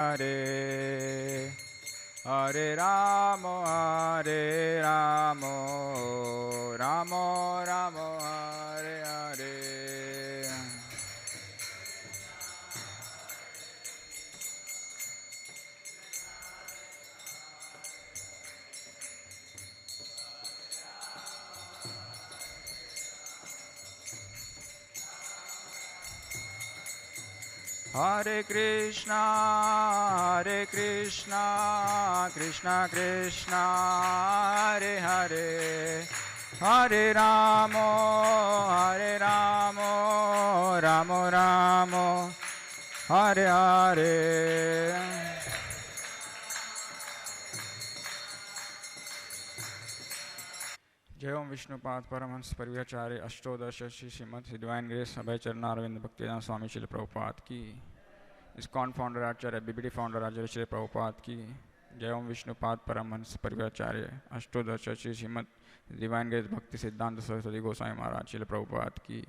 Hare Hare Ramo Ramo Ramo Hare Hare. Hare Krishna Krishna Krishna Hare Hare, Hare Ramo Ramo Ramo Hare Hare. जय ओम Vishnupad Paramhans परिव्राचार्य अष्टोदश Shri Shrimad divine grace अभय चरणारविंद भक्तिवेदांत स्वामी श्रील प्रभुपाद की, ISKCON founder आचार्य BBD founder आचार्य श्री प्रभुपाद की, जय ओम Vishnupad Paramhans परिव्राचार्य अष्टोदश Shri Shrimad divine grace भक्ति सिद्धांत सरस्वती गोस्वामी महाराज श्रील प्रभुपाद की,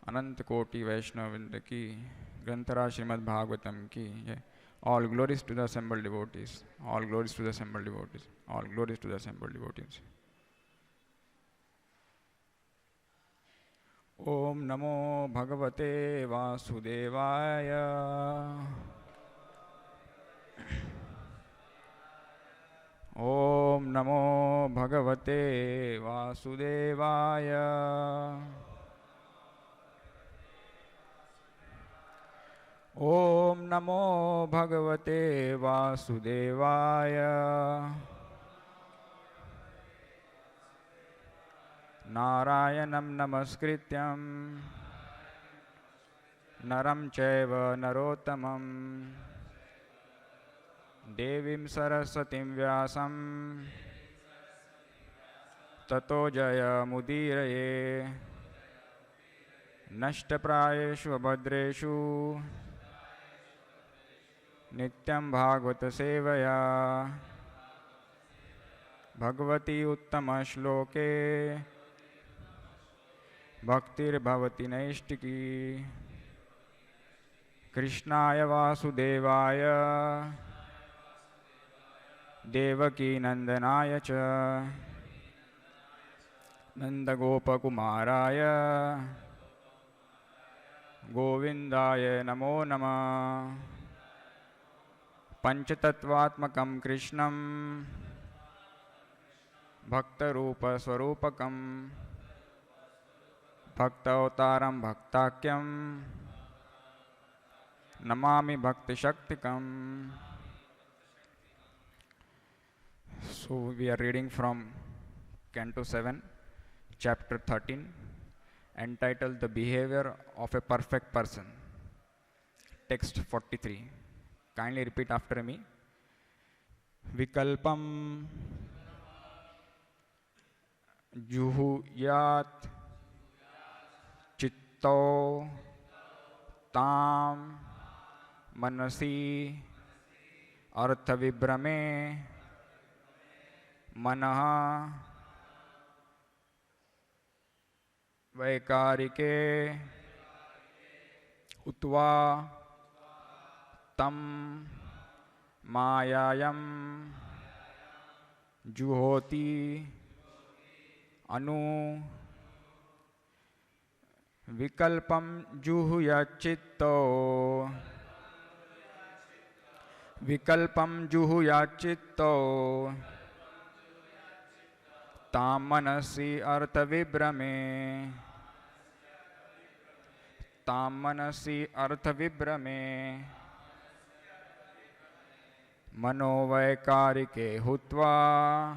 अनंत कोटि वैष्णववृंद की, ग्रंथराज श्रीमद् भागवतम की जय. All glories to the assembled devotees. All glories to the assembled devotees. All glories to the assembled devotees. ओम नमो भगवते वासुदेवाय. ओम नमो भगवते वासुदेवाय. ओम नमो भगवते वासुदेवाय. नारायणं नमस्कृत्यं नरं चैव नरोत्तमं देवीं सरस्वतीं व्यासं ततो जयमुदीरये. नष्टप्रायेषु अभद्रेषु नित्यं भागवत सेवया भगवती उत्तमश्लोके भक्तिर्भवति नैष्टिकी. कृष्णाय वासुदेवाय देवकी नंदनाय च नंदगोपकुमाराय गोविंदाय नमो नमः. पंचतत्वात्मकं कृष्णं भक्तरूपस्वरूपकं भक्तावतारं भक्ताख्यं Namami भक्तिशक्तिकम्. So we are reading from Canto 7, Chapter 13, entitled The Behavior of a Perfect Person. Text 43. Kindly repeat after me. Vikalpam Juhu Yat Chitto Tam Manasi Arthavibrame Manaha Vaikarike Utva Tam Mayayam Juhoti Anu Vikalpam Juhuyachitto Vikalpam Juhuyachitto Tam Manasi Arthavibrame Tam Manasi Arthavibrame Manovaikarike Hutva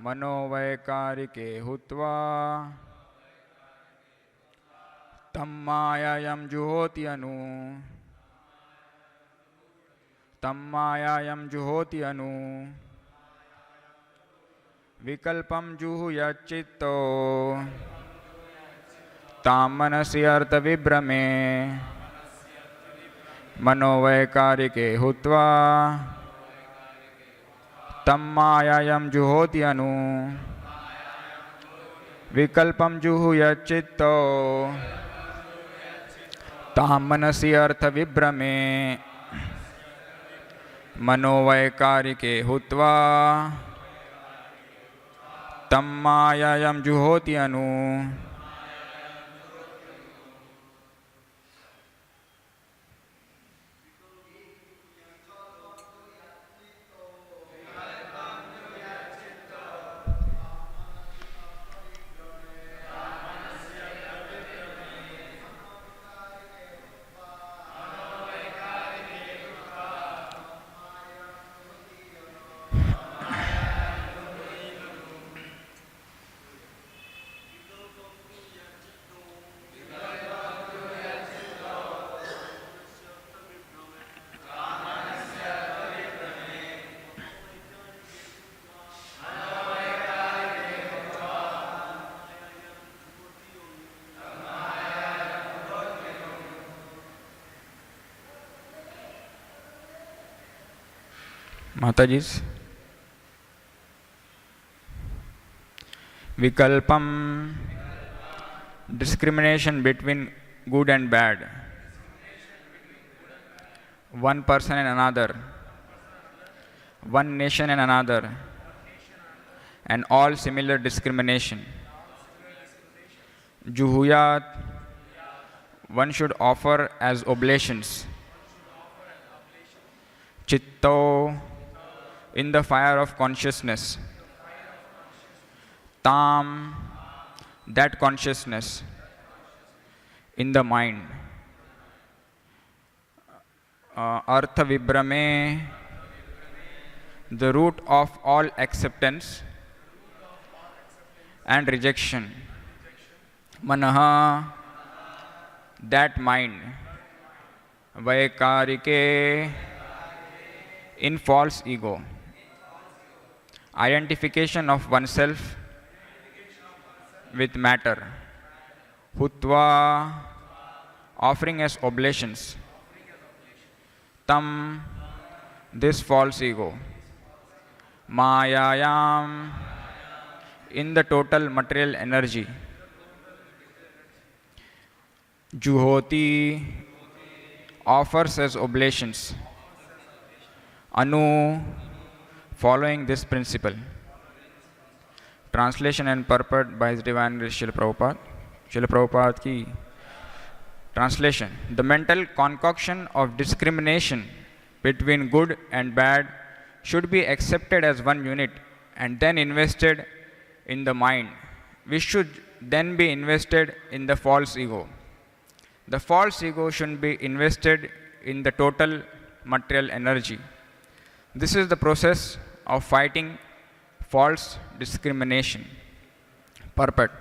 Manovaikarike Hutva Tammayayam Juhoti Anu Tammayayam Juhoti Anu Vikalpam Juhuyachitto Tam Manasi Arthavibrame Manovaikarike Hutva Tammayayam Juhoti Anu Vikalpam Juhuyachitto तां मनसि अर्थविभ्रमे मनोवैकारिके हुत्वा तं मायायां जुहोति अनु। Mataji's Vikalpam, discrimination between good and bad, one person and another, one nation and another, and all similar discrimination. Juhuyat, one should offer as oblations. Chitto, in the fire of consciousness. Tam, that consciousness, in the mind. Artha Vibrame, the root of all acceptance and rejection. Manaha, that mind. Vaikarike, in false ego. Identification of oneself with matter. Hutva, offering as oblations. Tam, this false ego. Mayayam, in the total material energy. Juhoti, offers as oblations. Anu, following this principle. Translation and purport by His Divine Grace Srila Prabhupada. Srila Prabhupada ki translation. The mental concoction of discrimination between good and bad should be accepted as one unit and then invested in the mind, which should then be invested in the false ego. The false ego should be invested in the total material energy. This is the process of fighting false discrimination. Purport.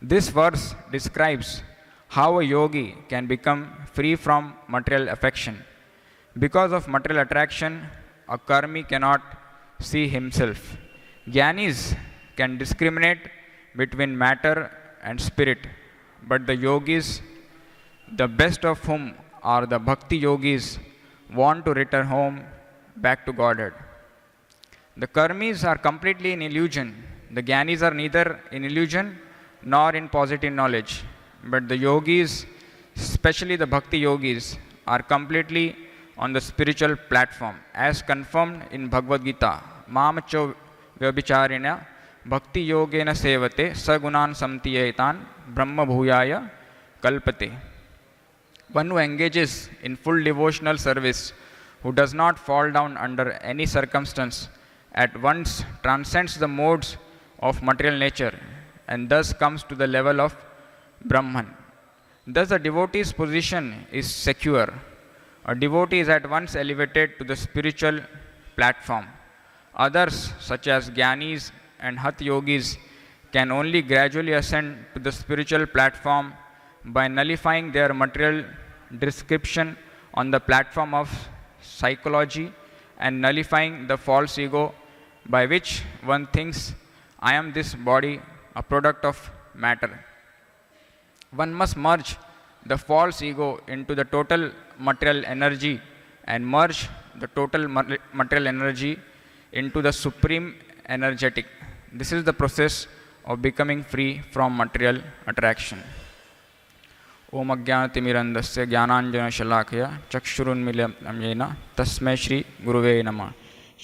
This verse describes how a yogi can become free from material affection. Because of material attraction, a karmi cannot see himself. Jnanis can discriminate between matter and spirit, but the yogis, the best of whom are the bhakti yogis, want to return home back to Godhead. The karmis are completely in illusion. The jnanis are neither in illusion nor in positive knowledge. But the yogis, especially the bhakti yogis, are completely on the spiritual platform, as confirmed in Bhagavad Gita. Mamacho vyabhicharina bhakti yogena sevate sagunan samtiyetan brahma bhuyaya kalpate. One who engages in full devotional service, who does not fall down under any circumstance, at once transcends the modes of material nature and thus comes to the level of Brahman. Thus the devotee's position is secure. A devotee is at once elevated to the spiritual platform. Others, such as Jnanis and Hat Yogis, can only gradually ascend to the spiritual platform by nullifying their material description on the platform of psychology and nullifying the false ego by which one thinks, I am this body, a product of matter. One must merge the false ego into the total material energy and merge the total material energy into the supreme energetic. This is the process of becoming free from material attraction. ओम अज्ञानतिमिरन्धस्य ज्ञानाञ्जनशलाकया चक्षुरुन्मीलितं येन तस्मै श्री गुरुवे नमः।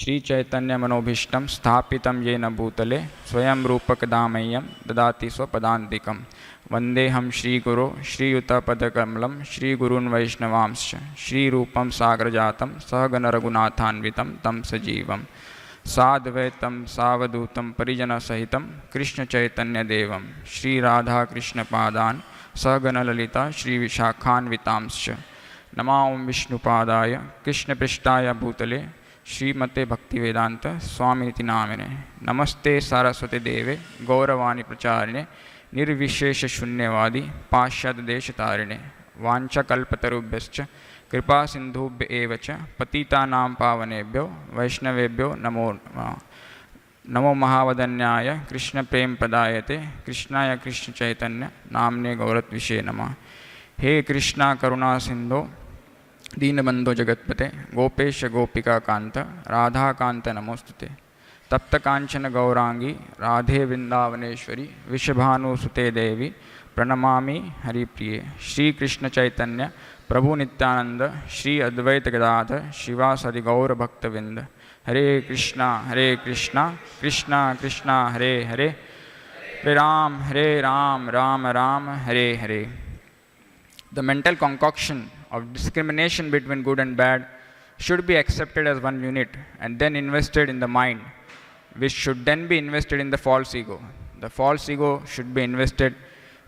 श्रीचैतन्यमनोभीष्टं स्थापितं येन भूतले स्वयं रूपकदामह्यं ददाति स्वपदान्तिकं। वन्देऽहं श्रीगुरो श्रीयुतपदकमलं श्रीगुरून् वैष्णवांश्च श्रीरूपं सागरजातं सहगणरघुनाथान्वितं तं सजीवं साद्वैतं सावधूतं परिजनसहितं कृष्णचैतन्यदेवं श्रीराधाकृष्णपादान् सहगणललिता श्रीविशाखान्वितांश्च। नमो विष्णुपादाय कृष्णपृष्ठाय भूतले श्रीमते भक्तिवेदांत स्वामिनिति नामिने। नमस्ते सारस्वती देवे गौरवाणी प्रचारिणे निर्विशेषशून्यवादी पाश्चात्यदेशतारिणे। वाञ्छाकल्पतरुभ्यश्च कृपा सिन्धुभ्य एव च पतितानां पावनेभ्यो वैष्णवेभ्यो नमो नमः। नमो महावदन्याय कृष्णप्रेमप्रदायते कृष्णाय कृष्णचैतन्य नाम्ने गौरत्विषे नमः। हे कृष्णा करुणा सिन्धो दीनबन्धो जगत्पते गोपेश गोपिका कांत राधा कांत नमोस्तुते। तप्त कांचन गौरांगी राधे वृंदावनेश्वरी विषभानुसुते देवी प्रणमामि हरिप्रिये। श्री कृष्ण चैतन्य प्रभु नित्यानंद श्री अद्वैत गदाधर शिवासदि गौर भक्तविंद। हरे Krishna Krishna Krishna Hare Hare Hare Ram Ram Ram Hare Hare. The mental concoction of discrimination between good and bad should be accepted as one unit and then invested in the mind, which should then be invested in the false ego. The false ego should be invested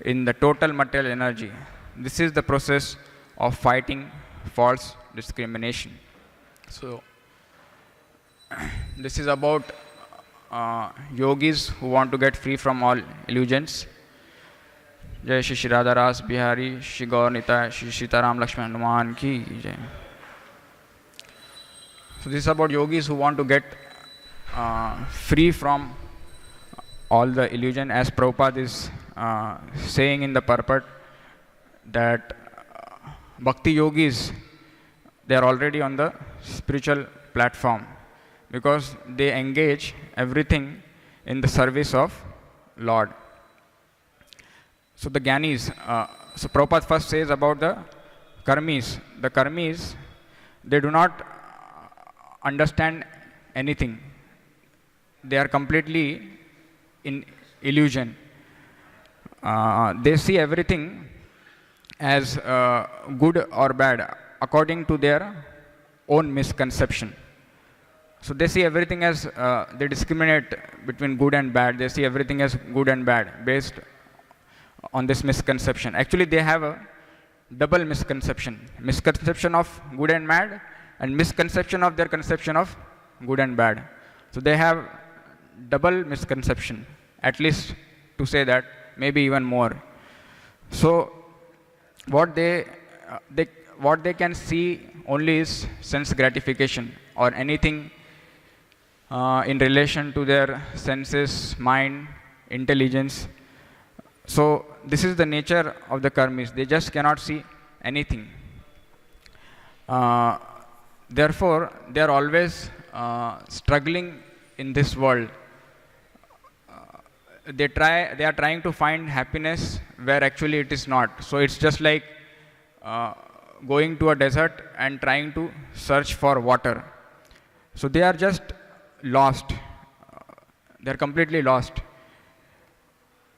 in the total material energy. This is the process of fighting false discrimination. So, this is about yogis who want to get free from all illusions. जय श्री राधा रासबिहारी श्री गौर निताय श्री सीताराम लक्ष्मण हनुमान की जय। So this is about yogis who want to get free from all the illusion, as Prabhupada is saying in the purport that bhakti yogis, they are already on the spiritual platform because they engage everything in the service of Lord. So the Gyanis, so Prabhupada first says about the Karmis. The Karmis, they do not understand anything. They are completely in illusion. They see everything as good or bad according to their own misconception. So they see everything as, they discriminate between good and bad. They see everything as good and bad based on this misconception. Actually, they have a double misconception. Misconception of good and bad and misconception of their conception of good and bad. So they have double misconception, at least to say that, maybe even more. So what they can see only is sense gratification or anything in relation to their senses, mind, intelligence. So this is the nature of the karmis. They just cannot see anything. Therefore, they are always struggling in this world. They are trying to find happiness where actually it is not. So it's just like going to a desert and trying to search for water. So they are just lost. They are completely lost.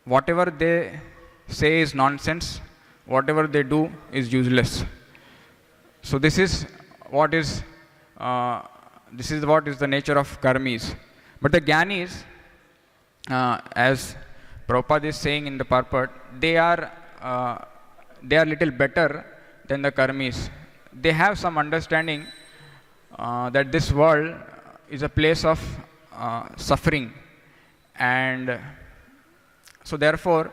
Whatever they say is nonsense. Whatever they do is useless. So this is what is the nature of karmis. But the Gyanis, as Prabhupada is saying in the purport, they are little better than the karmis. They have some understanding that this world is a place of suffering, and so therefore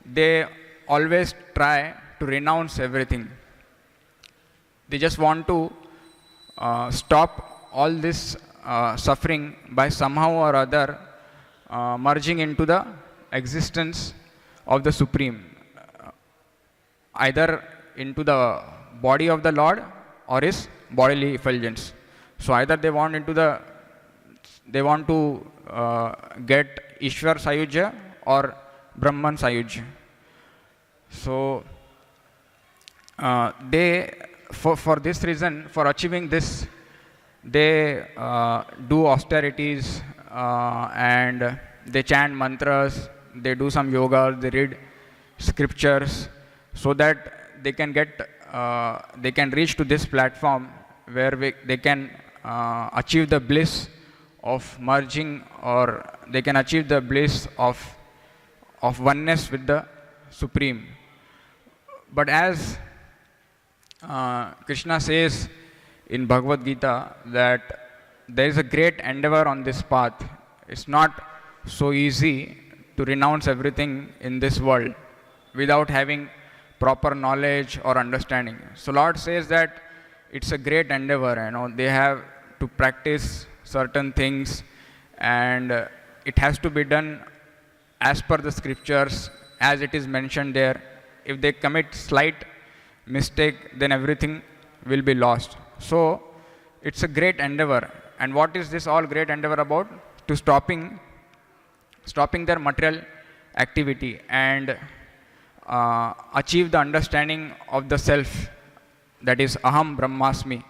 they always try to renounce everything. They just want to stop all this suffering by somehow or other merging into the existence of the Supreme, either into the body of the Lord or his bodily effulgence. So either they want to get Ishwar Sayujya or Brahman Sayujya. So for this reason, for achieving this, they do austerities and they chant mantras, they do some yoga, they read scriptures, so that they can they can reach to this platform where they can achieve the bliss of merging, or they can achieve the bliss of oneness with the Supreme. But as Krishna says in Bhagavad Gita that there is a great endeavor on this path. It's not so easy to renounce everything in this world without having proper knowledge or understanding. So Lord says that it's a great endeavor, they have to practice certain things, and it has to be done as per the scriptures, as it is mentioned there. If they commit slight mistake, then everything will be lost. So it's a great endeavor. And what is this all great endeavor about? To stopping their material activity and achieve the understanding of the self, that is Aham Brahmasmi.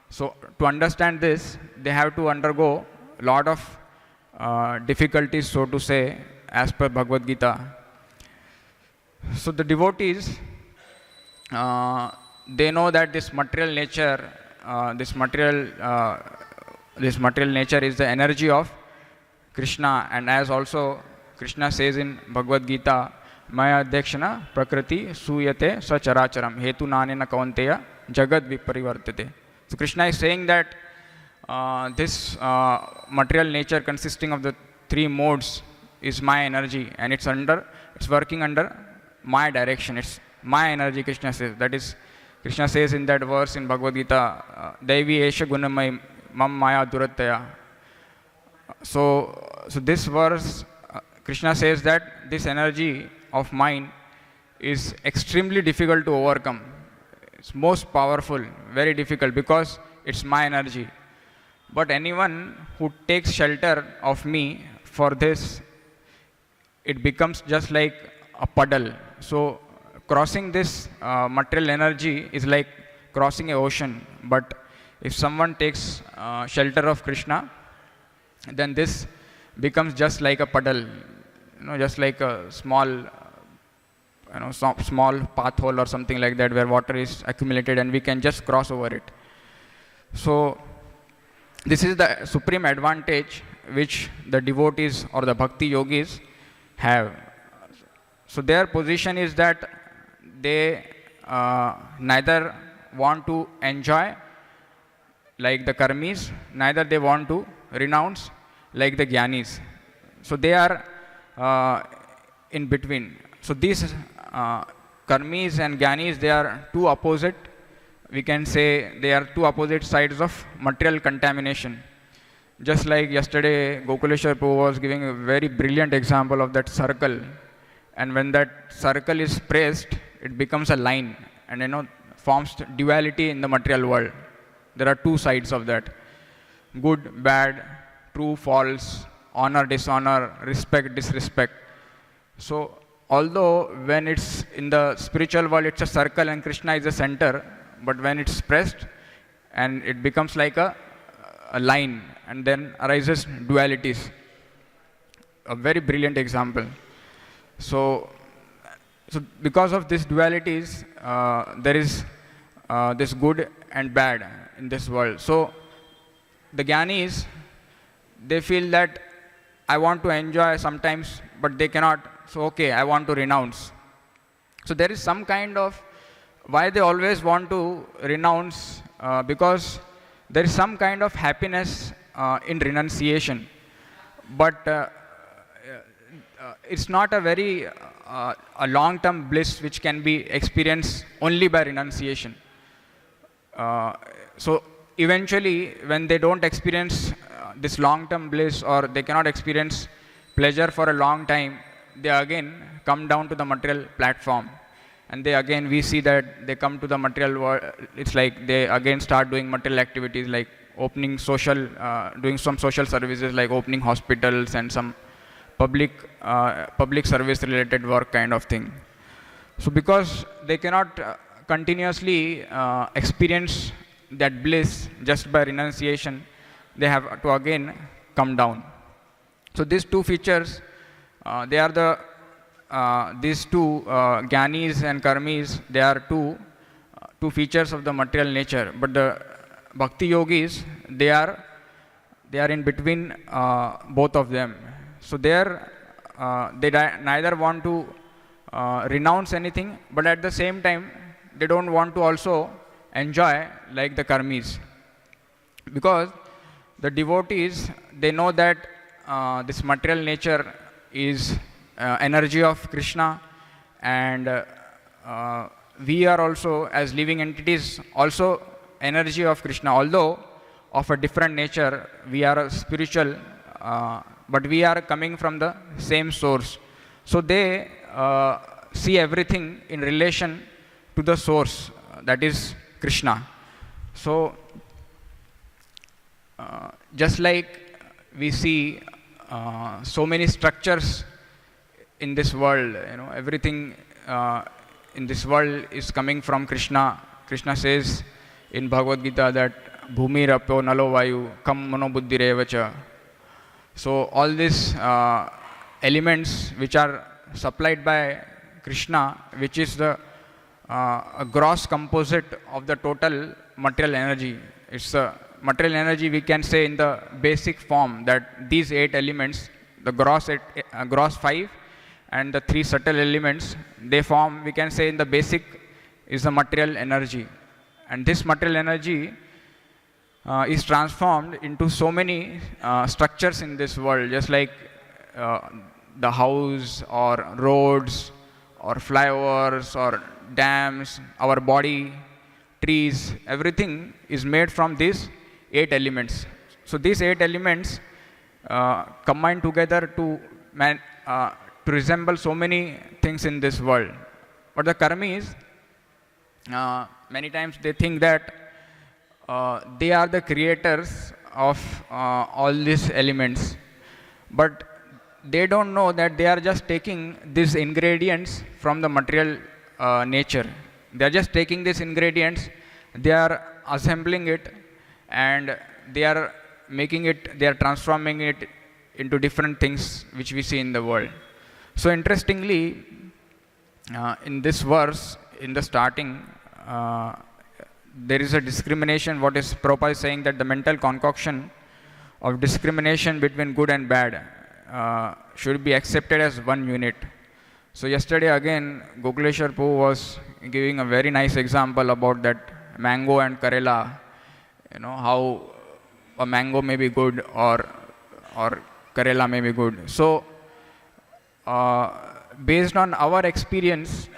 So to understand this, they have to undergo a lot of difficulties, so to say, as per Bhagavad Gita. So the devotees, they know that this material nature, this material nature is the energy of Krishna, and as also Krishna says in Bhagavad Gita, Maya Adhyakshana Prakriti Suyate Sacharacharam Hetu Nanena Kaunteya Jagad Viparivartate. So Krishna is saying that this material nature consisting of the three modes is my energy, and it's working under my direction. It's my energy, Krishna says. That is, Krishna says in that verse in Bhagavad Gita, Devi Esha Gunamai Mam Maya Durataya. So this verse, Krishna says that this energy of mine is extremely difficult to overcome. It's most powerful, very difficult, because it's my energy. But anyone who takes shelter of me for this, it becomes just like a puddle. So crossing this material energy is like crossing an ocean. But if someone takes shelter of Krishna, then this becomes just like a puddle, just like a small, small path hole or something like that, where water is accumulated and we can just cross over it. So this is the supreme advantage which the devotees or the bhakti yogis have. So their position is that they neither want to enjoy like the karmis, neither they want to renounce like the jnanis. So they are in between. So these karmis and jnanis, they are two opposite, we can say they are two opposite sides of material contamination. Just like yesterday, Gokuleshwar Prabhu was giving a very brilliant example of that circle. And when that circle is pressed, it becomes a line and forms duality in the material world. There are two sides of that: good, bad, true, false, honor, dishonor, respect, disrespect. So although when it's in the spiritual world, it's a circle and Krishna is the center, but when it's pressed and it becomes like a line, and then arises dualities. A very brilliant example. So because of these dualities, there is this good and bad in this world. So the jnanis, they feel that I want to enjoy sometimes, but they cannot. So okay, I want to renounce. So there is some kind of, why they always want to renounce, because there is some kind of happiness in renunciation. But it's not a very a long-term bliss which can be experienced only by renunciation. So eventually, when they don't experience this long-term bliss, or they cannot experience pleasure for a long time, they again come down to the material platform. And we see that they come to the material world. It's like they again start doing material activities, like opening doing some social services, like opening hospitals and some public service related work kind of thing. So because they cannot continuously experience that bliss just by renunciation, they have to again come down. So these two features, they are the these two Gyanis and Karmis, they are two features of the material nature. But the Bhakti Yogis, they are in between both of them. So there, they neither want to renounce anything, but at the same time, they don't want to also enjoy like the Karmis. Because the devotees, they know that this material nature is energy of Krishna, and we are also, as living entities, also energy of Krishna. Although of a different nature, we are spiritual, but we are coming from the same source. So they see everything in relation to the source, that is Krishna. So just like we see so many structures in this world, everything in this world is coming from Krishna. Krishna says in Bhagavad Gita that Bhumi Rapo Nalo Vayu Kam Mano Buddhi Revacha. So all these elements which are supplied by Krishna, which is the a gross composite of the total material energy. It's a material energy, we can say in the basic form, that these 8 elements, the gross 5 and the 3 subtle elements, they form, we can say in the basic, is the material energy. And this material energy is transformed into so many structures in this world, just like the house or roads or flyovers or dams, our body, trees, everything is made from these 8 elements. So these 8 elements combine together to resemble so many things in this world. But the Karmis, many times they think that they are the creators of all these elements. But they don't know that they are just taking these ingredients from the material nature. They are just taking these ingredients, they are assembling it, and they are making it, they are transforming it into different things which we see in the world. So interestingly, in this verse, in the starting, there is a discrimination. What is Prabhupada is saying, that the mental concoction of discrimination between good and bad should be accepted as one unit. So yesterday again, Gokuleshwar Prabhu was giving a very nice example about that mango and Karela. How a mango may be good or Karela may be good. So based on our experience,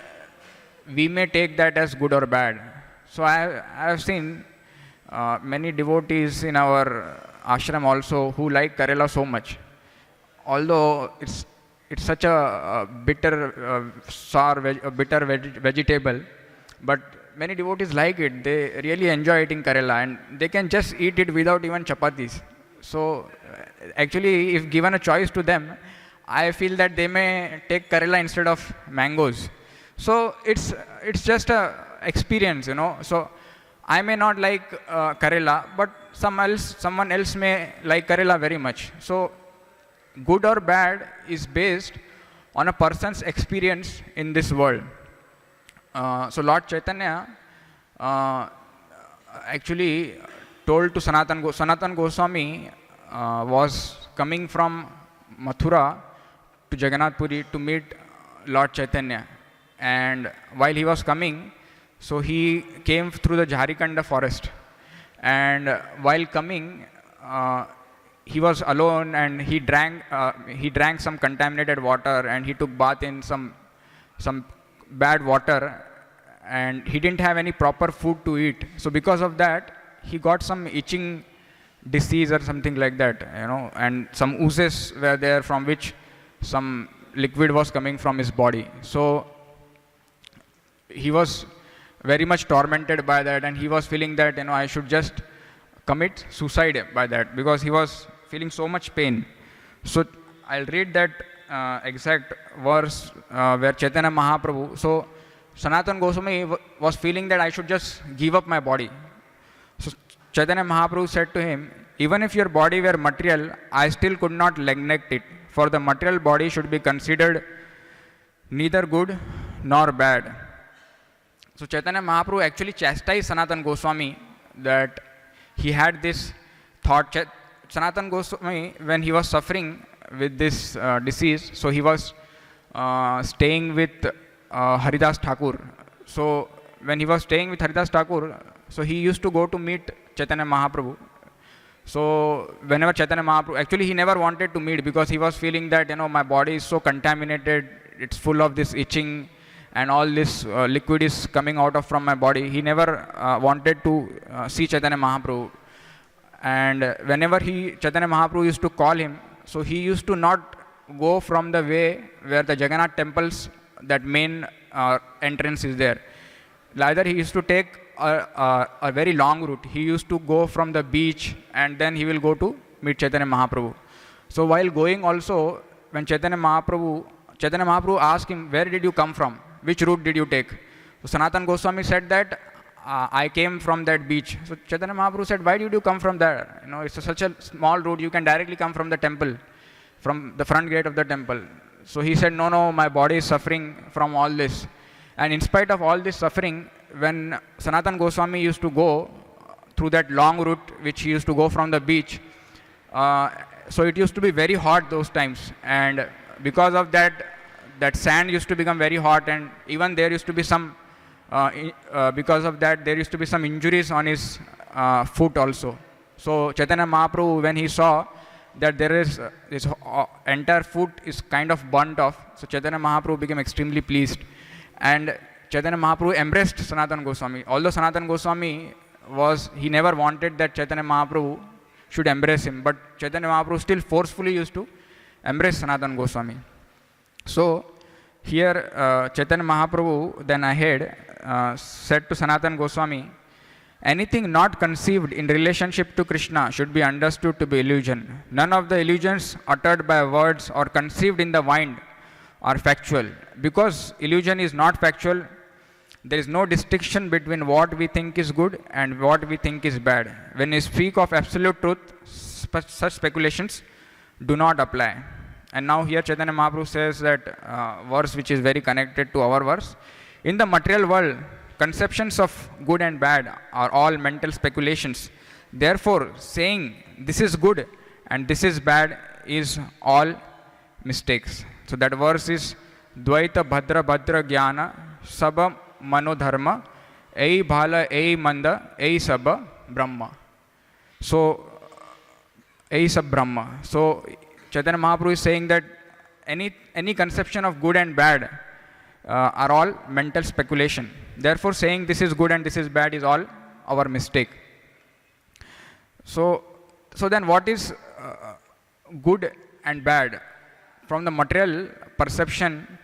we may take that as good or bad. So I have seen many devotees in our ashram also who like Karela so much. Although it's such a bitter, sour, bitter vegetable, but many devotees like it. They really enjoy eating Karela, and they can just eat it without even chapatis. So actually, if given a choice to them, I feel that they may take Karela instead of mangoes. So it's just a experience, So I may not like Karela, but someone else may like Karela very much. So good or bad is based on a person's experience in this world. So Lord Chaitanya actually told to Sanatan Goswami was coming from Mathura to Jagannath Puri to meet Lord Chaitanya. And while he was coming, so he came through the Jharikanda forest. And while coming, he was alone, and he drank some contaminated water, and he took bath in some bad water, and he didn't have any proper food to eat. So because of that, he got some itching disease or something like that, and some oozes were there from which some liquid was coming from his body. So he was very much tormented by that, and he was feeling that I should just commit suicide by that, because he was feeling so much pain. So I'll read that exact verse where Chaitanya Mahaprabhu, so Sanatana Goswami was feeling that I should just give up my body. So Chaitanya Mahaprabhu said to him, even if your body were material, I still could not neglect it, for the material body should be considered neither good nor bad. So Chaitanya Mahaprabhu actually chastised Sanatana Goswami that he had this thought. Sanatana Goswami, when he was suffering with this disease, so he was staying with Haridas Thakur. So when he was staying with Haridas Thakur, so he used to go to meet Chaitanya Mahaprabhu. So whenever Chaitanya Mahaprabhu, actually he never wanted to meet because he was feeling that, my body is so contaminated, it's full of this itching and all this liquid is coming out of from my body. He never wanted to see Chaitanya Mahaprabhu. And whenever Chaitanya Mahaprabhu used to call him, so he used to not go from the way where the Jagannath temple's that main entrance is there. Either he used to take a very long route. He used to go from the beach and then he will go to meet Chaitanya Mahaprabhu. So while going also, when Chaitanya Mahaprabhu asked him, where did you come from? Which route did you take? So Sanatana Goswami said that, I came from that beach. So Chaitanya Mahaprabhu said, why did you come from there? It's such a small route, you can directly come from the temple, from the front gate of the temple. So he said, no, my body is suffering from all this. And in spite of all this suffering, when Sanatana Goswami used to go through that long route, which he used to go from the beach, so it used to be very hot those times. And because of that sand used to become very hot, and even there used to be some, because of that, there used to be some injuries on his foot also. So Chaitanya Mahaprabhu, when he saw that there is this entire foot is kind of burnt off, so Chaitanya Mahaprabhu became extremely pleased. And Chaitanya Mahaprabhu embraced Sanatana Goswami. Although Sanatana Goswami he never wanted that Chaitanya Mahaprabhu should embrace him, but Chaitanya Mahaprabhu still forcefully used to embrace Sanatana Goswami. So here Chaitanya Mahaprabhu then ahead said to Sanatana Goswami, anything not conceived in relationship to Krishna should be understood to be illusion. None of the illusions uttered by words or conceived in the mind are factual. Because illusion is not factual, there is no distinction between what we think is good and what we think is bad. When we speak of absolute truth, such speculations do not apply. And now here Chaitanya Mahaprabhu says that verse which is very connected to our verse. In the material world, conceptions of good and bad are all mental speculations. Therefore, saying this is good and this is bad is all mistakes. So that verse is Dvaita Bhadra Bhadra Jnana Saba Manodharma Ei Bhala Ei Manda Ei Saba Brahma. So Ei Sab Brahma. So Chaitanya Mahaprabhu is saying that any conception of good and bad are all mental speculation. Therefore, saying this is good and this is bad is all our mistake. So then what is good and bad? From the material perception,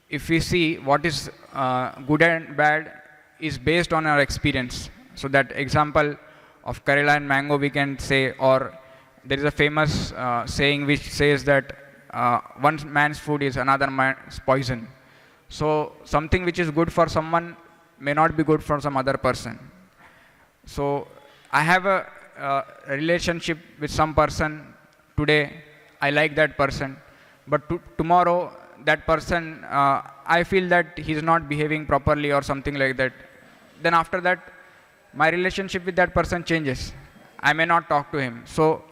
if we see what is good and bad is based on our experience. So that example of Karela and mango we can say, or there is a famous saying which says that one man's food is another man's poison. So something which is good for someone may not be good for some other person. So I have a relationship with some person today, I like that person, but tomorrow that person, I feel that he's not behaving properly or something like that. Then after that, my relationship with that person changes. I may not talk to him. So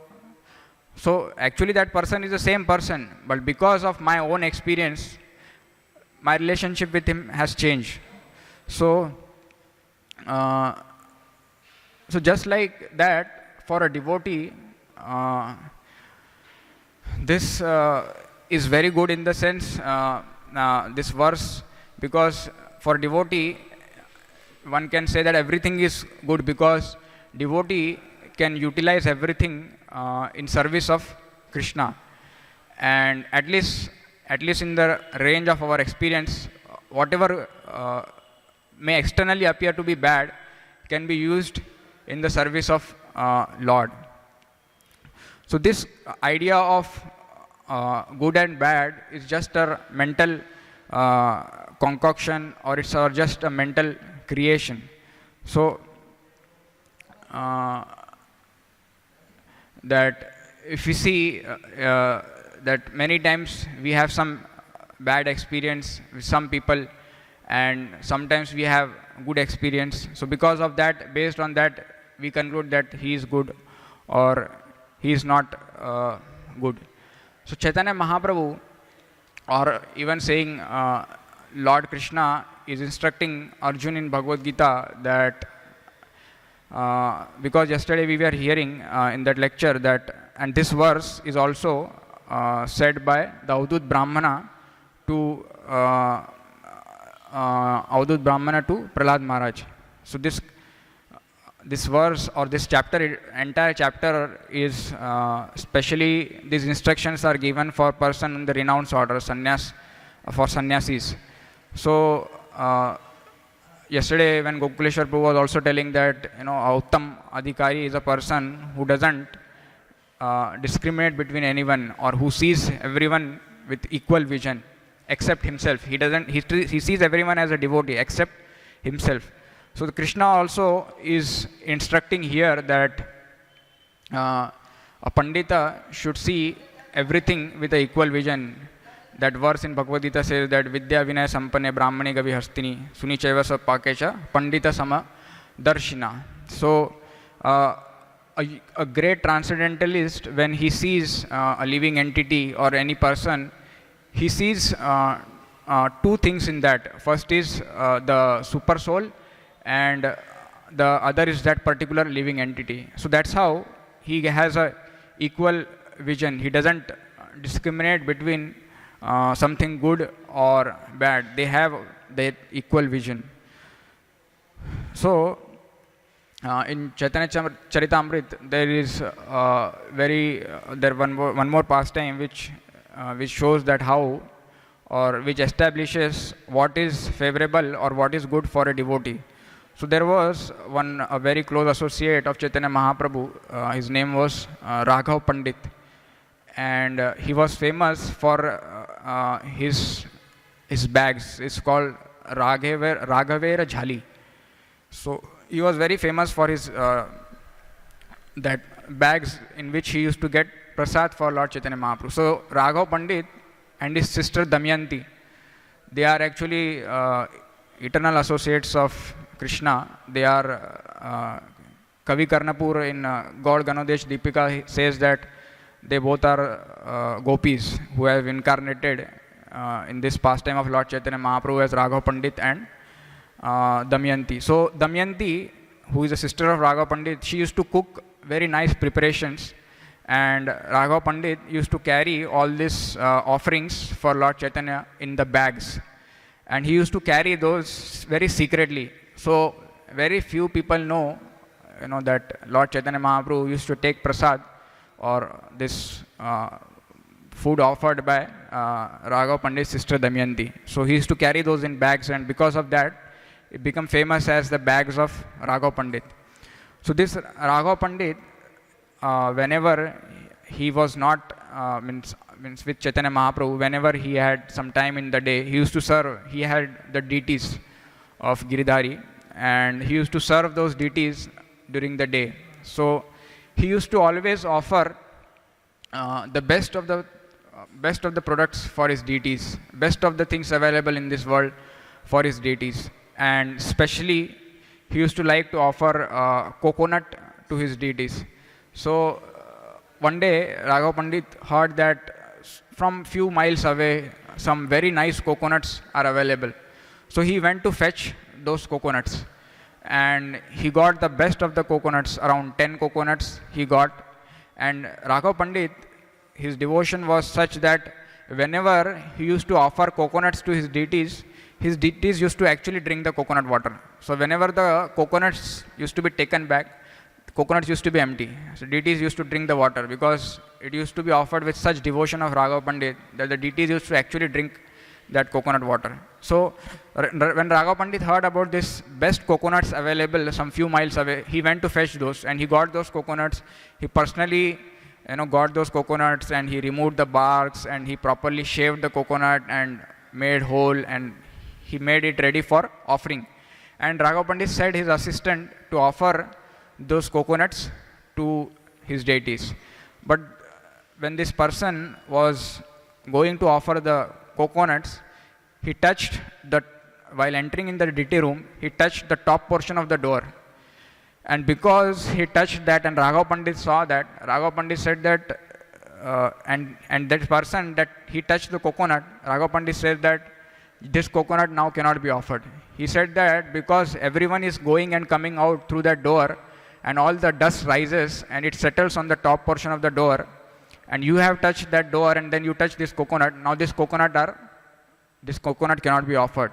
actually that person is the same person, but because of my own experience, my relationship with him has changed. So just like that, for a devotee, this is very good in the sense, this verse, because for devotee, one can say that everything is good because devotee can utilize everything in service of Krishna. And at least in the range of our experience, whatever may externally appear to be bad can be used in the service of Lord. So this idea of good and bad is just a mental concoction, or it's just a mental creation. So that if we see that many times we have some bad experience with some people, and sometimes we have good experience. So because of that, based on that, we conclude that he is good or he is not good. So Chaitanya Mahaprabhu, or even saying Lord Krishna is instructing Arjun in Bhagavad Gita that because yesterday we were hearing in that lecture that, and this verse is also said by the Avadut Brahmana to Prahlad Maharaj. So this verse or this chapter, entire chapter is especially these instructions are given for person in the renounced order, sannyas, for sannyasis. So yesterday when Gokuleshwar Prabhu was also telling that Uttam Adhikari is a person who doesn't discriminate between anyone, or who sees everyone with equal vision except himself. He sees everyone as a devotee except himself. So the Krishna also is instructing here that a Pandita should see everything with an equal vision. That verse in Bhagavad Gita says that Vidya Vinaya Sampanne Brahmani Gavi Hastini Suni Chaiva Pakecha Pandita Sama Darshina. So a great transcendentalist, when he sees a living entity or any person, he sees two things in that. First is the super soul, and the other is that particular living entity. So that's how he has a equal vision. He doesn't discriminate between something good or bad. They have the equal vision. So in Chaitanya Charitamrit there is one more pastime which shows that how, or which establishes what is favorable or what is good for a devotee. So there was a very close associate of Chaitanya Mahaprabhu. His name was Raghav Pandit, and he was famous for his bags. It's called Raghavera Jhali. So he was very famous for his that bags in which he used to get prasad for Lord Chaitanya Mahaprabhu. So Raghav Pandit and his sister Damayanti, they are actually eternal associates of Krishna. They are Kavi Karnapur in God Ganodesh Deepika says that they both are gopis who have incarnated in this pastime of Lord Chaitanya Mahaprabhu as Raghav Pandit and Damayanti. So Damayanti, who is a sister of Raghav Pandit, she used to cook very nice preparations, and Raghav Pandit used to carry all these offerings for Lord Chaitanya in the bags, and he used to carry those very secretly. So very few people know, that Lord Chaitanya Mahaprabhu used to take prasad or this food offered by Raghav Pandit's sister Damayanti. So he used to carry those in bags, and because of that, it became famous as the bags of Raghav Pandit. So this Raghav Pandit, whenever he was not means with Chaitanya Mahaprabhu, whenever he had some time in the day, he used to serve. He had the deities of Giridhari, and he used to serve those deities during the day. So he used to always offer the best of the products for his deities, best of the things available in this world for his deities. And especially he used to like to offer coconut to his deities. So one day Raghav Pandit heard that from few miles away some very nice coconuts are available. So he went to fetch those coconuts, and he got the best of the coconuts, around 10 coconuts he got. And Raghav Pandit, his devotion was such that whenever he used to offer coconuts to his deities used to actually drink the coconut water. So whenever the coconuts used to be taken back, the coconuts used to be empty. So deities used to drink the water because it used to be offered with such devotion of Raghav Pandit that the deities used to actually drink that coconut water. So when Raghav Pandit heard about this best coconuts available some few miles away, he went to fetch those, and he got those coconuts. He personally got those coconuts, and he removed the barks, and he properly shaved the coconut, and made whole, and he made it ready for offering. And Raghav Pandit said his assistant to offer those coconuts to his deities. But when this person was going to offer the coconuts, he touched while entering in the deity room, he touched the top portion of the door. And because he touched that and Raghav Pandit saw that, Raghav Pandit said that, and that person that he touched the coconut, Raghav Pandit said that this coconut now cannot be offered. He said that because everyone is going and coming out through that door, and all the dust rises and it settles on the top portion of the door, and you have touched that door and then you touch this coconut, now this coconut cannot be offered.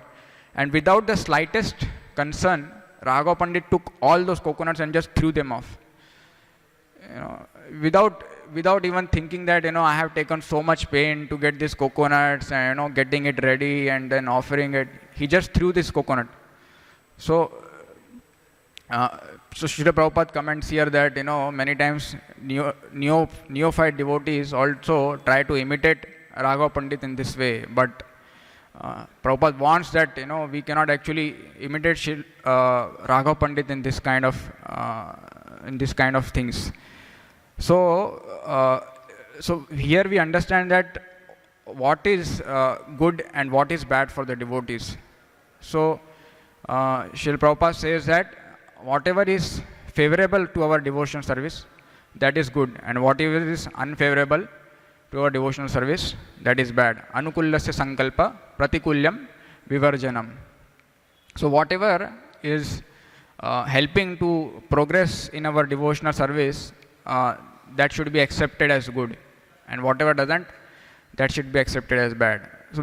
And without the slightest concern, Raghav Pandit took all those coconuts and just threw them off. Without even thinking that, I have taken so much pain to get these coconuts and, getting it ready and then offering it. He just threw this coconut. So Srila Prabhupada comments here that, many times neophyte devotees also try to imitate Raghav Pandit in this way. But Prabhupada wants that, we cannot actually imitate Raghav Pandit in this kind of things. So here we understand that what is good and what is bad for the devotees. So Srila Prabhupada says that whatever is favorable to our devotional service, that is good, and whatever is unfavorable to our devotional service, that is bad. Anukullasya sankalpa pratikulyam vivarjanam. So whatever is helping to progress in our devotional service, that should be accepted as good, and whatever doesn't, that should be accepted as bad. So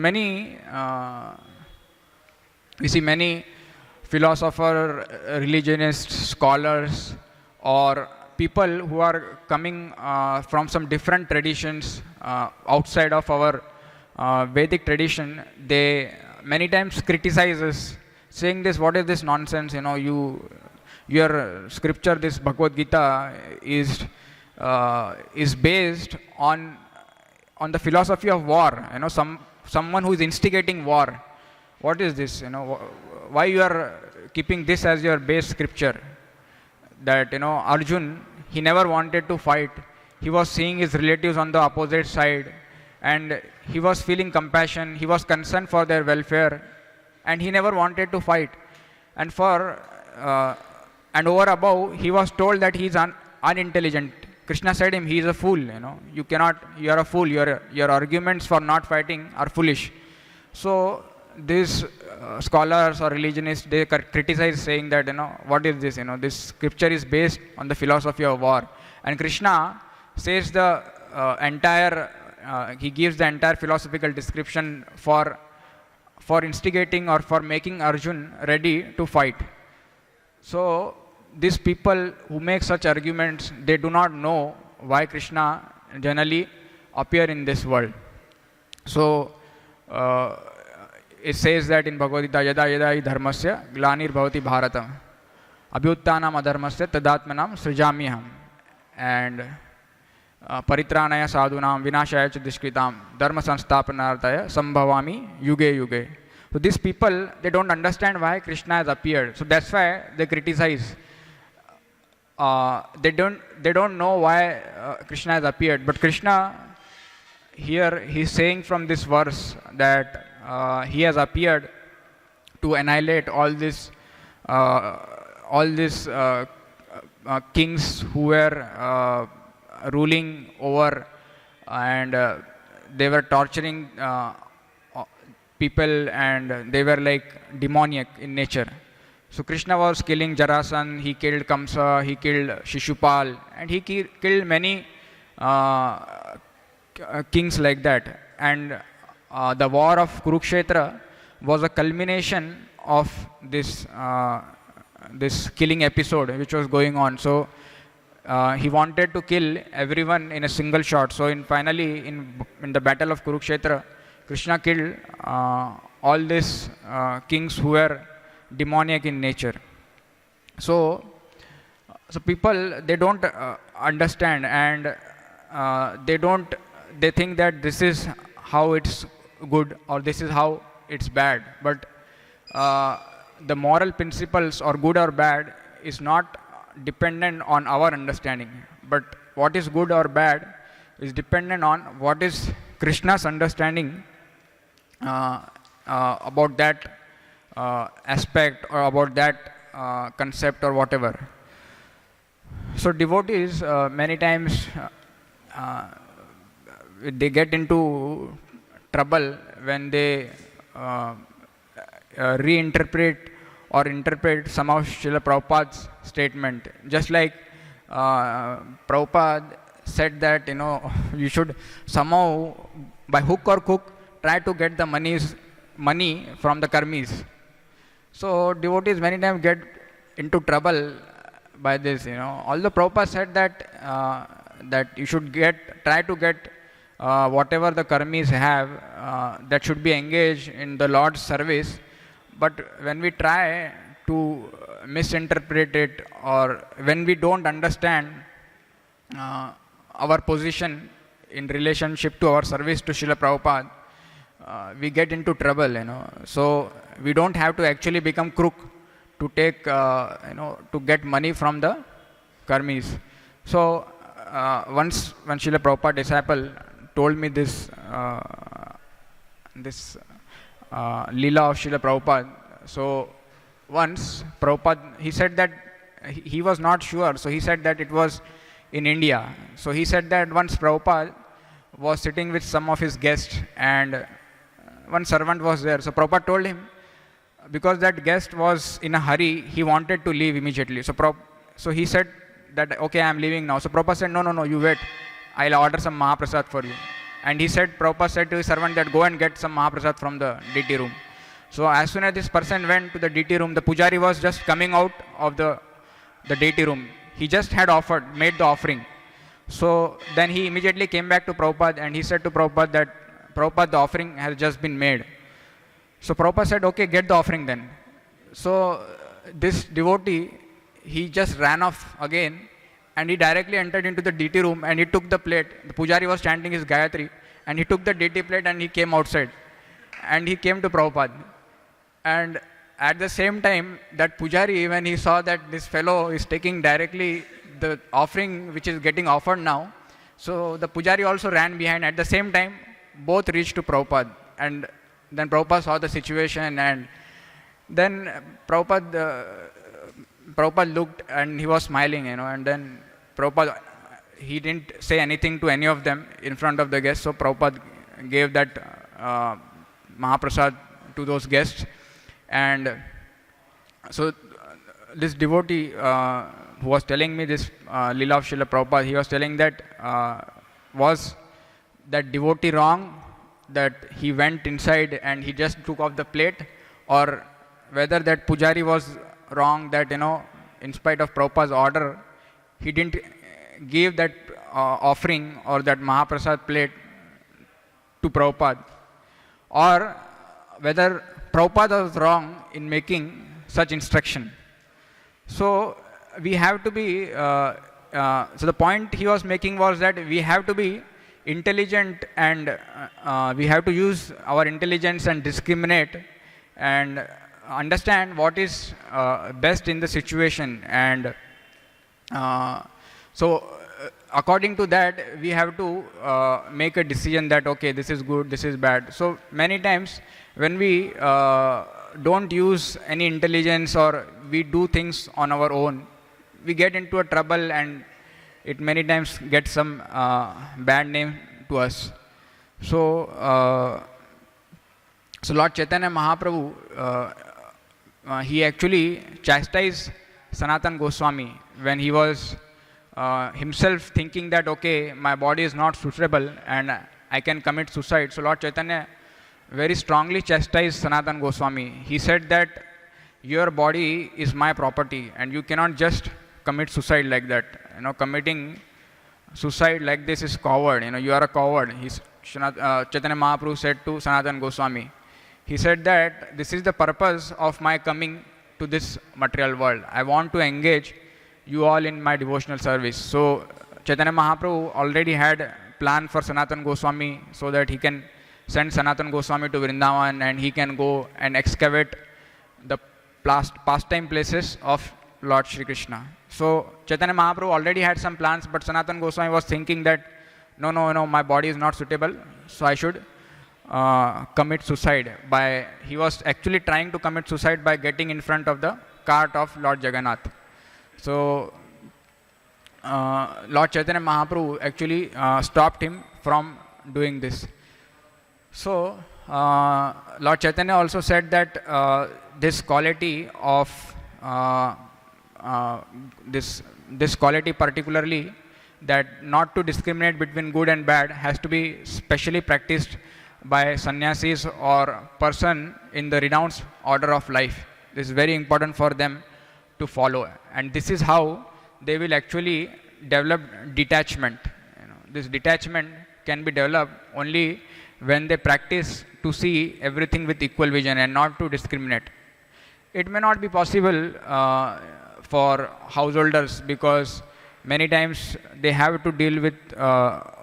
we see many philosophers, religionists, scholars, or people who are coming from some different traditions outside of our Vedic tradition. They many times criticize us, saying this, what is this nonsense? Your scripture, this Bhagavad Gita, is based on the philosophy of war. Someone who is instigating war. What is this? Why you are keeping this as your base scripture? That Arjun, he never wanted to fight. He was seeing his relatives on the opposite side, and he was feeling compassion. He was concerned for their welfare, and he never wanted to fight. And and over above, he was told that he is unintelligent. Krishna said him, he is a fool. You are a fool. Your arguments for not fighting are foolish. So these scholars or religionists, they criticize, saying that, what is this? This scripture is based on the philosophy of war. And Krishna says he gives the entire philosophical description for instigating or for making Arjun ready to fight. So these people who make such arguments, they do not know why Krishna generally appear in this world. So it says that in Bhagavad Gita, yada yada hi dharmasya glanir bhavati bharata abhyuttanam adharmasya tadatmanam srijamiham, and paritranaya sadhunam vinashaya ch dishkritam dharma sansthapanartaya sambhavami yuge yuge. So these people, they don't understand why Krishna has appeared. So that's why they criticize. They don't know why Krishna has appeared. But Krishna here, he's saying from this verse that he has appeared to annihilate all these kings who were ruling over, and they were torturing people, and they were like demoniac in nature. So Krishna was killing Jarasan, he killed Kamsa, he killed Shishupal, and he killed many kings like that. And the war of Kurukshetra was a culmination of this killing episode which was going on. So he wanted to kill everyone in a single shot. So finally in the battle of Kurukshetra, Krishna killed all these kings who were demoniac in nature. So people, they don't understand, and they think that this is how it's good or this is how it's bad. But the moral principles or good or bad is not dependent on our understanding. But what is good or bad is dependent on what is Krishna's understanding about that aspect or about that concept or whatever. So devotees many times they get into trouble when they reinterpret or interpret some of Srila Prabhupada's statement. Just like Prabhupada said that, you should somehow, by hook or crook, try to get the money from the karmis. So devotees many times get into trouble by this. Although Prabhupada said that that you should try to get whatever the karmis have, that should be engaged in the Lord's service. But when we try to misinterpret it, or when we don't understand our position in relationship to our service to Srila Prabhupada, we get into trouble, So we don't have to actually become crook to take, to get money from the karmis. So once when Srila Prabhupada disciple told me this Leela of Srila Prabhupada. So once Prabhupada, he said that he was not sure, so he said that it was in India. So he said that once Prabhupada was sitting with some of his guests and one servant was there. So Prabhupada told him, because that guest was in a hurry, he wanted to leave immediately. So he said that, okay, I am leaving now. So Prabhupada said, no, you wait. I'll order some Mahaprasad for you. And Prabhupada said to his servant that go and get some Mahaprasad from the DT room. So as soon as this person went to the DT room, the pujari was just coming out of the DT room. He just had made the offering. So then he immediately came back to Prabhupada and he said to Prabhupada that, Prabhupada, the offering has just been made. So Prabhupada said, okay, get the offering then. So this devotee, he just ran off again and he directly entered into the DT room and he took the plate. The pujari was chanting his Gayatri and he took the DT plate and he came outside. And he came to Prabhupada. And at the same time, that pujari, when he saw that this fellow is taking directly the offering which is getting offered now, so the pujari also ran behind. At the same time, both reached to Prabhupada. And then Prabhupada saw the situation and then Prabhupada looked and he was smiling, and then Prabhupada, he didn't say anything to any of them in front of the guests. So Prabhupada gave that Mahaprasad to those guests. And so this devotee who was telling me this Leela of Srila Prabhupada, he was telling that was that devotee wrong, that he went inside and he just took off the plate, or whether that pujari was wrong, that in spite of Prabhupada's order, he didn't give that offering or that Mahaprasad plate to Prabhupada, or whether Prabhupada was wrong in making such instruction. So we have to be, so the point he was making was that we have to be intelligent and we have to use our intelligence and discriminate and understand what is best in the situation. And so according to that, we have to make a decision that, okay, this is good, this is bad. So many times when we don't use any intelligence or we do things on our own, we get into a trouble and it many times gets some bad name to us. So, so Lord Chaitanya Mahaprabhu, he actually chastised Sanatana Goswami when he was himself thinking that, okay, my body is not suitable and I can commit suicide. So Lord Chaitanya very strongly chastised Sanatana Goswami. He said that your body is my property and you cannot just commit suicide like that. Committing suicide like this is coward. You are a coward. Chaitanya Mahaprabhu said to Sanatana Goswami. He said that this is the purpose of my coming to this material world. I want to engage you all in my devotional service. So Chaitanya Mahaprabhu already had plan for Sanatana Goswami so that he can send Sanatan Goswami to Vrindavan and he can go and excavate the pastime places of Lord Shri Krishna. So Chaitanya Mahaprabhu already had some plans, but Sanatan Goswami was thinking that no, my body is not suitable, so I should commit suicide. He was actually trying to commit suicide by getting in front of the cart of Lord Jagannath. So Lord Chaitanya Mahaprabhu actually stopped him from doing this. So Lord Chaitanya also said that this quality of this quality particularly, that not to discriminate between good and bad, has to be specially practiced by sannyasis or person in the renounced order of life. This is very important for them to follow, and this is how they will actually develop detachment. This detachment can be developed only when they practice to see everything with equal vision and not to discriminate. It may not be possible for householders, because many times they have to deal with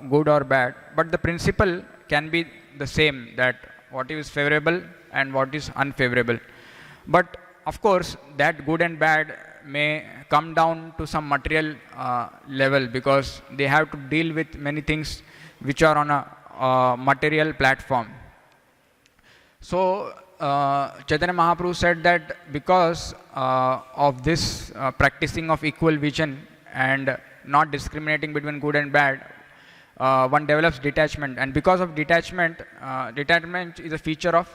good or bad, but the principle can be the same, that what is favorable and what is unfavorable. But of course that good and bad may come down to some material level, because they have to deal with many things which are on a material platform. So Chaitanya Mahaprabhu said that because of this practicing of equal vision and not discriminating between good and bad, one develops detachment, and because of detachment, detachment is a feature of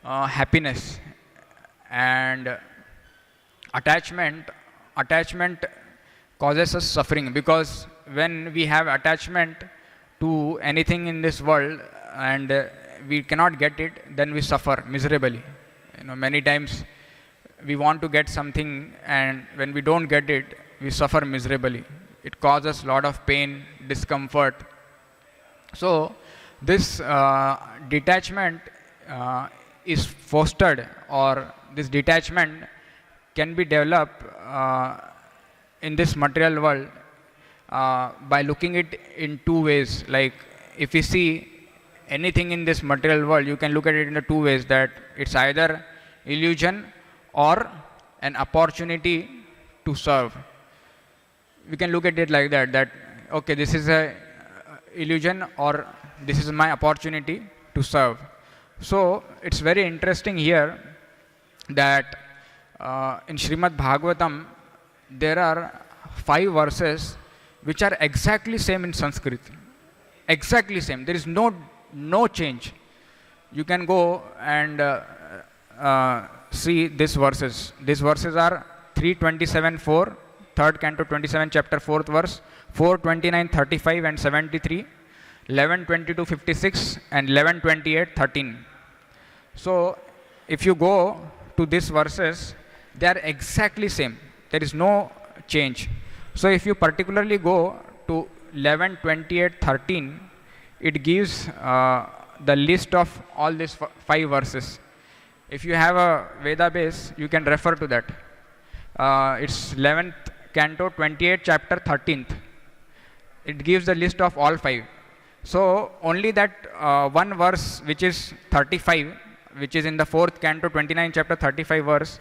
happiness. And attachment causes us suffering, because when we have attachment to anything in this world and we cannot get it, then we suffer miserably. Many times we want to get something, and when we don't get it, we suffer miserably. It causes a lot of pain, discomfort. So this detachment is fostered, or this detachment can be developed in this material world by looking it in two ways. Like if you see anything in this material world, you can look at it in the two ways, that it's either illusion or an opportunity to serve. We can look at it like that okay, this is a illusion, or this is my opportunity to serve. So it's very interesting here that in Srimad Bhagavatam there are 5 verses which are exactly same in Sanskrit. Exactly same. There is no change. You can go and see these verses. These verses are 3:27:4, 3rd canto 27 chapter 4th verse, 4:29:35 and 73, 11:22:56 and 11:28:13. So if you go to these verses, they are exactly same. There is no change. So if you particularly go to 11:28:13, it gives the list of all these 5 verses. If you have a Veda base, you can refer to that. It's 11th canto 28th chapter 13th. It gives the list of all 5. So only that one verse which is 35, which is in the 4th canto 29th chapter 35 verse,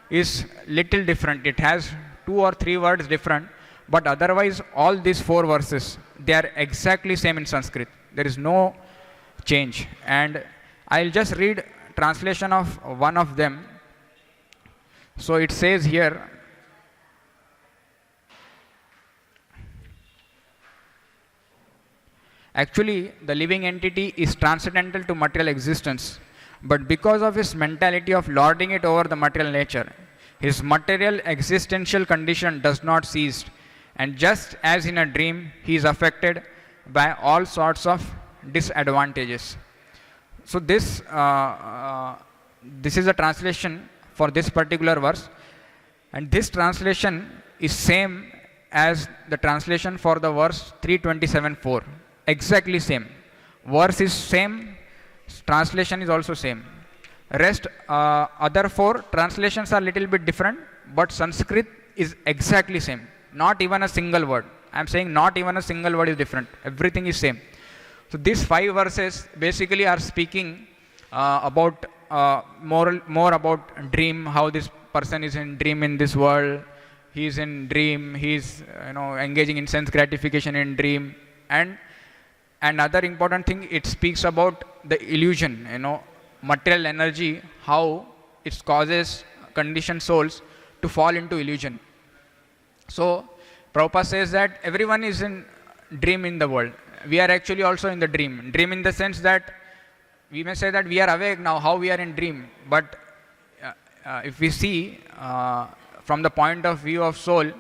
is little different. It has 2 or 3 words different, but otherwise all these 4 verses, they are exactly same in Sanskrit. There is no change. And I'll just read translation of one of them. So it says here, actually the living entity is transcendental to material existence, but because of his mentality of lording it over the material nature, his material existential condition does not cease, and just as in a dream, he is affected by all sorts of disadvantages. So this is a translation for this particular verse, and this translation is same as the translation for the verse 3:27:4. Exactly same. Verse is same, translation is also same. Rest other 4 translations are little bit different, but Sanskrit is exactly same. Not even a single word. I am saying not even a single word is different. Everything is same. So these 5 verses basically are speaking about more about dream, how this person is in dream in this world. He is in dream. He's engaging in sense gratification in dream. And another important thing, it speaks about the illusion. Material energy, how it causes conditioned souls to fall into illusion. So Prabhupada says that everyone is in dream in the world. We are actually also in the dream. Dream in the sense that we may say that we are awake now, how we are in dream. But if we see from the point of view of soul,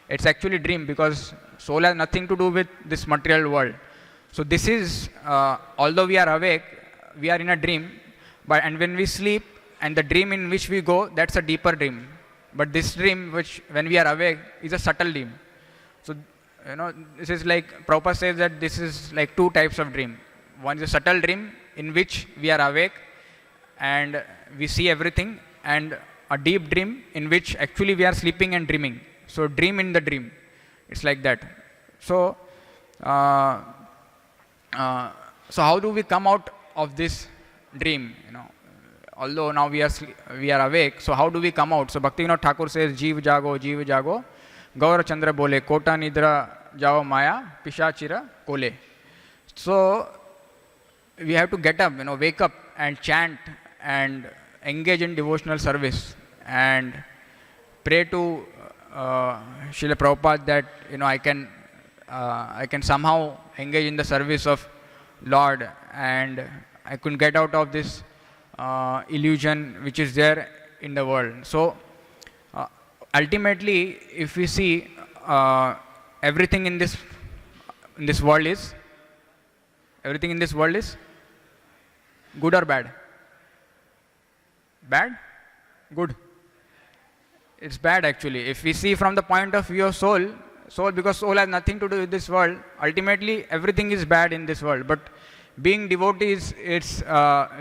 it's actually dream, because soul has nothing to do with this material world. So this is, although we are awake, we are in a dream. And when we sleep, and the dream in which we go, that's a deeper dream. But this dream, which when we are awake, is a subtle dream. So, this is like, Prabhupada says that this is like 2 types of dream. One is a subtle dream in which we are awake and we see everything, and a deep dream in which actually we are sleeping and dreaming. So dream in the dream. It's like that. So, so how do we come out of this dream? Although now we are awake, so how do we come out? So Bhaktivinoda Thakur says, Jeev jago, Gaura Chandra bole, Kota nidra jao maya, Pishachira kole. So we have to get up, wake up and chant and engage in devotional service and pray to Srila Prabhupada that I can somehow engage in the service of Lord, and I could get out of this illusion which is there in the world. So ultimately, if we see everything in this world is good or bad? Bad? Good. It's bad actually. If we see from the point of view of soul, because soul has nothing to do with this world, ultimately everything is bad in this world. But being devotees,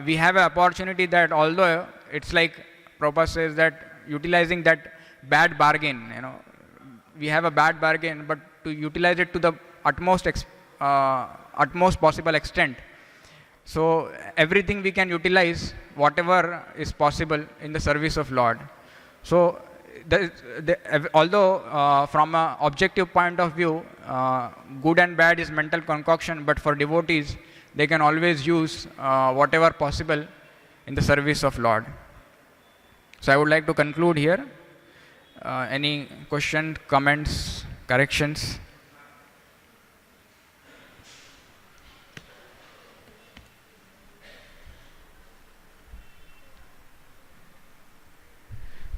we have an opportunity that, although it's like Prabhupada says that utilizing that bad bargain, we have a bad bargain, but to utilize it to the utmost possible extent. So everything we can utilize, whatever is possible in the service of Lord. So although from an objective point of view, good and bad is mental concoction, but for devotees, they can always use whatever possible in the service of Lord. So I would like to conclude here. Any questions, comments, corrections?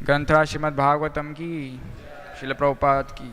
ग्रंथराज Shrimad Bhagavatam की, श्रील प्रभुपाद की।